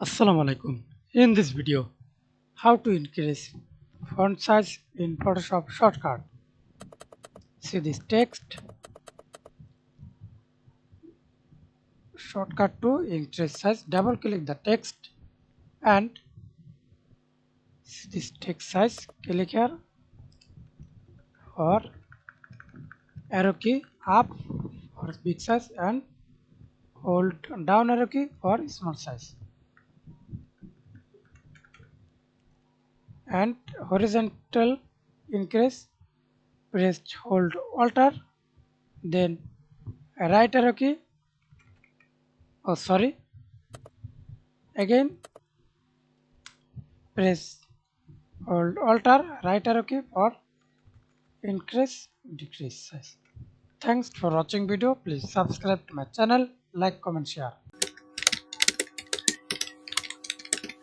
Assalamu alaikum. In this video, how to increase font size in Photoshop shortcut. See this text, shortcut to increase size. Double click the text and see this text size. Click here or arrow key up for big size and hold down arrow key for small size. And horizontal increase, press hold Alt, then right arrow key. Oh, sorry. Again, press hold Alt, right arrow key for increase, decrease size. Thanks for watching video. Please subscribe to my channel, like, comment, share.